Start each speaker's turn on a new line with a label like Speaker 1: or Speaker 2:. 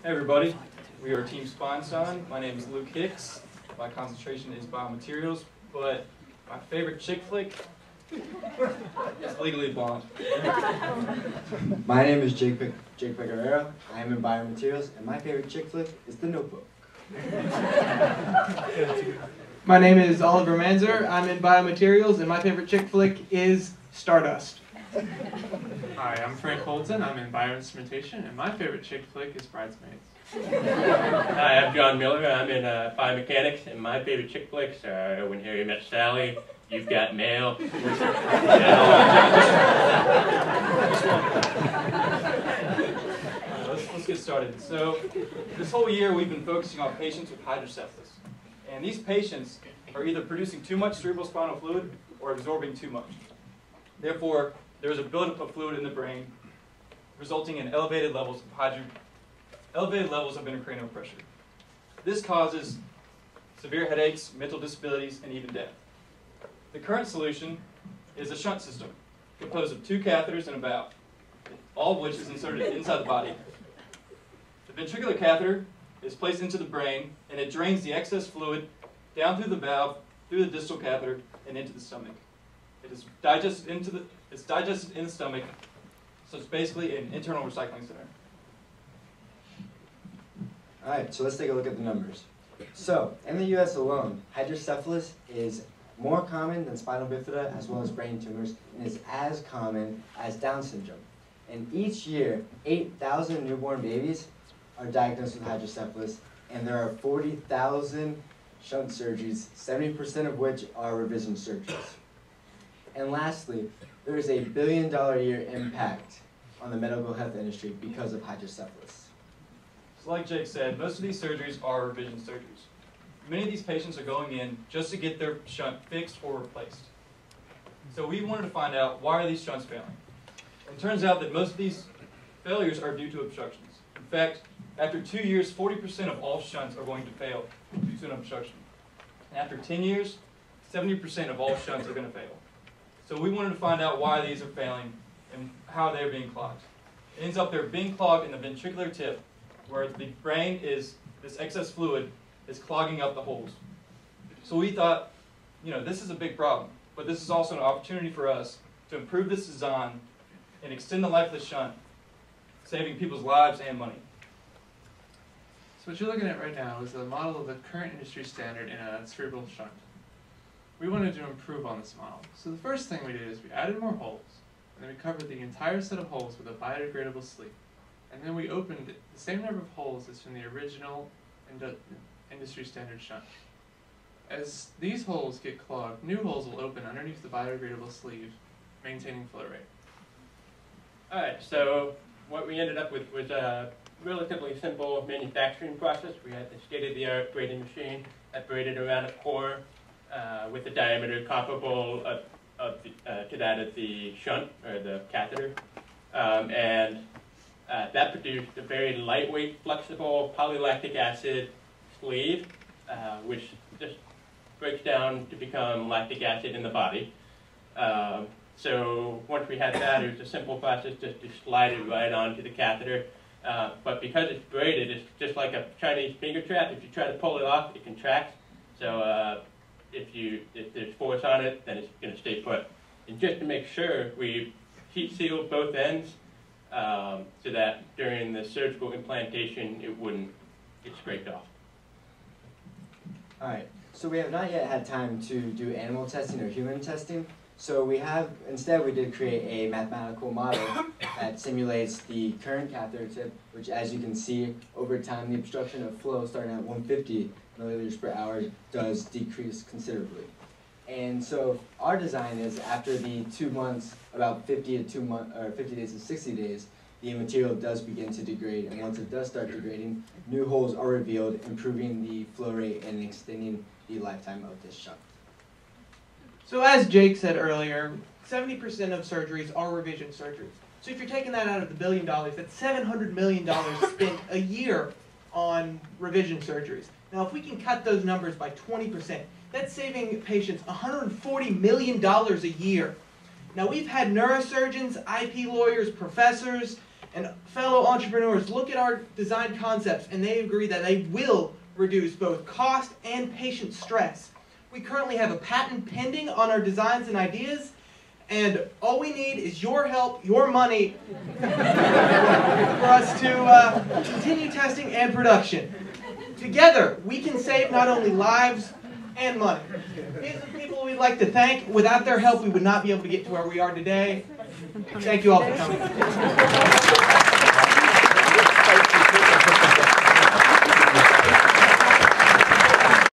Speaker 1: Hey everybody, we are Team Spinestein. My name is Luke Hicks. My concentration is biomaterials, but my favorite chick flick is Legally Blonde.
Speaker 2: My name is Jake Pecoraro. I am in biomaterials, and my favorite chick flick is The Notebook.
Speaker 3: My name is Oliver Manzer. I'm in biomaterials, and my favorite chick flick is Stardust.
Speaker 4: Hi, I'm Frank Holton. I'm in bioinstrumentation, and my favorite chick flick is Bridesmaids.
Speaker 5: Hi, I'm John Miller. I'm in biomechanics, and my favorite chick flicks are When Harry Met Sally, You've Got Mail.
Speaker 1: Let's get started. So, this whole year we've been focusing on patients with hydrocephalus. And these patients are either producing too much cerebrospinal fluid or absorbing too much. Therefore, there is a buildup of fluid in the brain, resulting in elevated levels of intracranial pressure. This causes severe headaches, mental disabilities, and even death. The current solution is a shunt system composed of 2 catheters and a valve, all of which is inserted inside the body. The ventricular catheter is placed into the brain, and it drains the excess fluid down through the valve, through the distal catheter, and into the stomach. It is digested in the stomach, so it's basically an internal recycling center.
Speaker 2: Alright, so let's take a look at the numbers. So, in the US alone, hydrocephalus is more common than spinal bifida as well as brain tumors, and is as common as Down syndrome. And each year, 8,000 newborn babies are diagnosed with hydrocephalus, and there are 40,000 shunt surgeries, 70% of which are revision surgeries. And lastly, there is a $1 billion a year impact on the medical health industry because of hydrocephalus.
Speaker 1: So like Jake said, most of these surgeries are revision surgeries. Many of these patients are going in just to get their shunt fixed or replaced. So we wanted to find out, why are these shunts failing? It turns out that most of these failures are due to obstructions. In fact, after 2 years, 40% of all shunts are going to fail due to an obstruction. And after 10 years, 70% of all shunts are going to fail. So we wanted to find out why these are failing and how they're being clogged. It ends up they're being clogged in the ventricular tip, where the brain is, this excess fluid is clogging up the holes. So we thought, this is a big problem, but this is also an opportunity for us to improve this design and extend the life of the shunt, saving people's lives and money.
Speaker 4: So what you're looking at right now is a model of the current industry standard in a cerebral shunt. We wanted to improve on this model. So the first thing we did is we added more holes, and then we covered the entire set of holes with a biodegradable sleeve. And then we opened the same number of holes as from the original industry standard shunt. As these holes get clogged, new holes will open underneath the biodegradable sleeve, maintaining flow rate.
Speaker 5: Alright, so what we ended up with was a relatively simple manufacturing process. We had the state-of-the-art braiding machine that braided around a core with a diameter comparable to that of the shunt, or the catheter. That produced a very lightweight, flexible polylactic acid sleeve, which just breaks down to become lactic acid in the body. So once we had that, it was a simple process just to slide it right onto the catheter. But because it's braided, it's just like a Chinese finger trap. If you try to pull it off, it contracts. So if there's force on it, then it's going to stay put. And just to make sure, we heat sealed both ends so that during the surgical implantation, it wouldn't get scraped off.
Speaker 2: Alright, so we have not yet had time to do animal testing or human testing. So instead we did create a mathematical model that simulates the current catheter tip, which, as you can see, over time the obstruction of flow starting at 150 milliliters per hour does decrease considerably. And so our design is, after the 2 months, about 50 days to 60 days, the material does begin to degrade, and once it does start degrading, new holes are revealed, improving the flow rate and extending the lifetime of this shunt.
Speaker 3: So as Jake said earlier, 70% of surgeries are revision surgeries. So if you're taking that out of the $1 billion, that's $700 million spent a year on revision surgeries. Now if we can cut those numbers by 20%, that's saving patients $140 million a year. Now we've had neurosurgeons, IP lawyers, professors, and fellow entrepreneurs look at our design concepts and they agree that they will reduce both cost and patient stress. We currently have a patent pending on our designs and ideas, and all we need is your help, your money, for us to continue testing and production. Together, we can save not only lives and money. These are the people we'd like to thank. Without their help, we would not be able to get to where we are today. Thank you all for coming.